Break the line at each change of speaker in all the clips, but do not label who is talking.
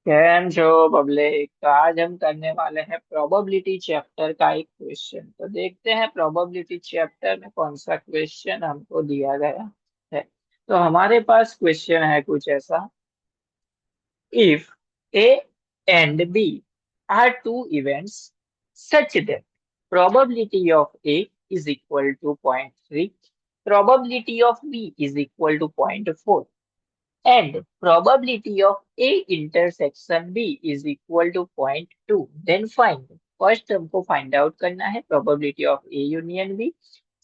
Cam जो public, तो आज हम करने वाले हैं प्रोबेबिलिटी चैप्टर का एक क्वेश्चन। तो देखते हैं प्रोबेबिलिटी चैप्टर में कौन सा क्वेश्चन हमको दिया गया है। तो हमारे पास क्वेश्चन है कुछ ऐसा। If A and B are two events such that probability of A is equal to 0.3, probability of B is equal to 0.4, and probability of A intersection B is equal to 0.2, then find। First हमको find out करना है probability of A union B।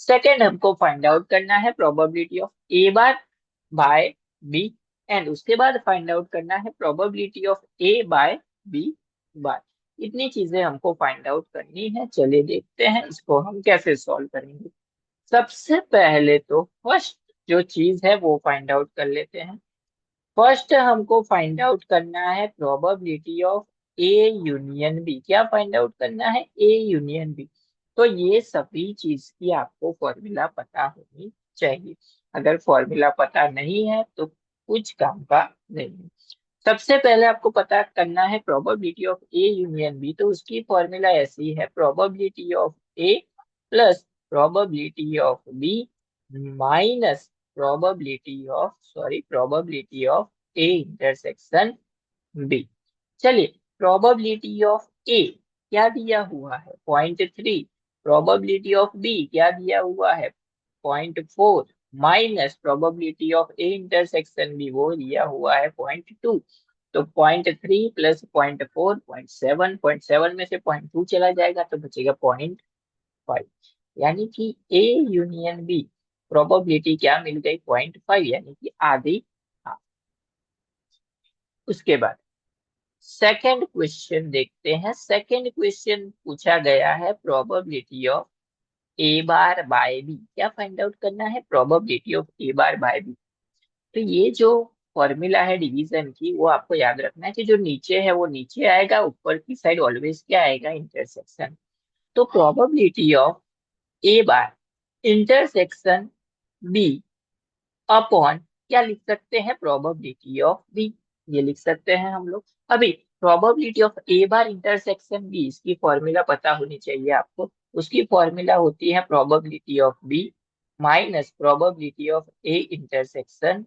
Second हमको find out करना है probability of A bar by B। And उसके बाद find out करना है probability of A by B bar. इतनी चीजें हमको फाइंड आउट करनी है। चलिए देखते हैं इसको हम कैसे सॉल्व करेंगे। सबसे पहले तो फर्स्ट जो चीज है वो फाइंड आउट कर लेते हैं। फर्स्ट हमको फाइंड आउट करना है probability of A union B. क्या फाइंड आउट करना है? A union B. तो ये सभी चीज की आपको फॉर्मूला पता होनी चाहिए। अगर फॉर्मूला पता नहीं है तो कुछ काम का नहीं है। सबसे पहले आपको पता करना है probability of A union B. तो उसकी फॉर्मूला ऐसी है, probability of A plus probability of B minus probability of A intersection B. चलिए, प्रोबेबिलिटी ऑफ ए क्या दिया हुआ है? 0.3। प्रोबेबिलिटी ऑफ बी क्या दिया हुआ है? 0.4 minus probability of A intersection B वो दिया हुआ है 0.2। तो 0.3 प्लस 0.4 0.7, 0.7 में से 0.2 चला जाएगा तो बचेगा 0.5। यानी कि ए यूनियन बी प्रोबेबिलिटी क्या मिल गई? 0.5, यानी कि आधी। हाँ। उसके बाद सेकंड क्वेश्चन देखते हैं। सेकंड क्वेश्चन पूछा गया है probability of A bar by B. क्या फाइंड आउट करना है? Probability of A bar by B. तो ये जो फॉर्मूला है डिवीजन की, वो आपको याद रखना है कि जो नीचे है वो नीचे आएगा, ऊपर की साइड ऑलवेज क्या आएगा? इंटरसेक्शन। तो probability of A bar intersection B upon क्या लिख सकते हैं? Probability of B. ये लिख सकते हैं हम लोग। अभी probability of A bar intersection B, इसकी फॉर्मूला पता होनी चाहिए आपको। उसकी फॉर्मूला होती है probability of B minus probability of A intersection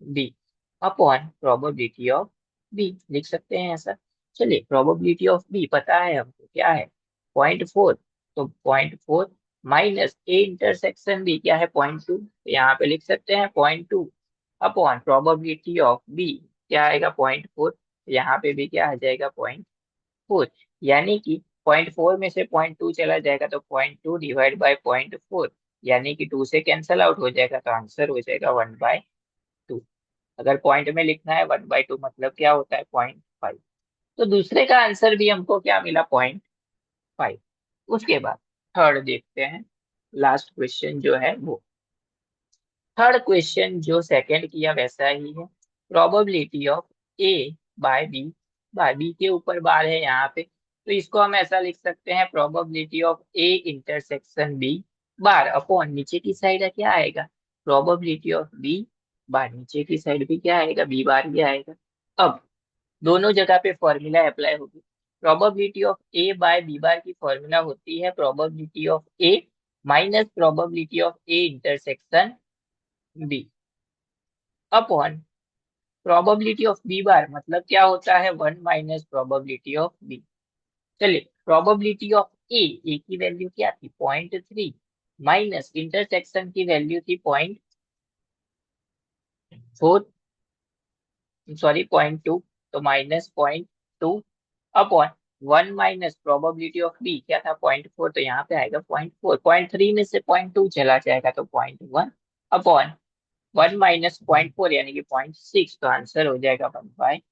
B upon probability of B. लिख सकते हैं ऐसा। चलिए, प्रोबेबिलिटी ऑफ बी पता है हमको, क्या है? 0.4। तो 0.4 माइनस ए इंटरसेक्शन बी क्या है? 0.2। तो यहाँ पे लिख सकते हैं 0.2 अपॉन प्रोबेबिलिटी ऑफ बी क्या आएगा? 0.4। यहाँ पे भी क्या आ जाएगा? 0.4। यानी कि 0.4 में से 0.2 चला जाएगा तो 0.2 डिवाइड बाय 0.4, यानी कि 2 से कैंसल आउट हो जाएगा तो आंसर हो जाएगा 1/2। अगर पॉइंट में लिखना है 1/2 मतलब क्या होता है? 0.5। तो दूसरे का आंसर भी हमको क्या मिला? 0.5। उसके बाद थर्ड देखते हैं। लास्ट क्वेश्चन जो है वो, थर्ड क्वेश्चन जो सेकंड किया वैसा ही है। Probability of A by B के ऊपर बार है यहाँ पे, तो इसको हम ऐसा लिख सकते हैं, probability of A intersection B bar upon नीचे की साइड क्या आएगा? Probability of B bar. नीचे की साइड भी क्या आएगा? बी बार ही आएगा। अब दोनों जगह पे फॉर्मूला अप्लाई होगी। Probability of A by B bar की फॉर्मूला होती है probability of A minus probability of A intersection B upon probability of B bar, मतलब क्या होता है? 1 माइनस प्रोबेबिलिटी ऑफ बी। चलिए, प्रोबेबिलिटी ऑफ ए की वैल्यू क्या थी? 0.3 माइनस इंटरसेक्शन की वैल्यू थी 0.4, सॉरी 0.2, तो minus 0.2 upon 1 minus probability of B क्या था? 0.4। तो यहाँ पे आएगा 0.4। 0.3 में से 0.2 चला जाएगा तो 0.1 अपॉन 1 माइनस 0.4 यानी कि 0.6। तो आंसर हो जाएगा 1/6।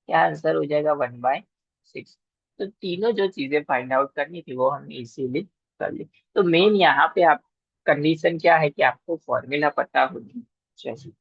क्या आंसर हो जाएगा? 1/6। तो तीनों जो चीजें फाइंड आउट करनी थी वो हमने इसीलिए कर ली। तो मेन यहाँ पे आप कंडीशन क्या है कि आपको फॉर्मूला पता होनी चाहिए।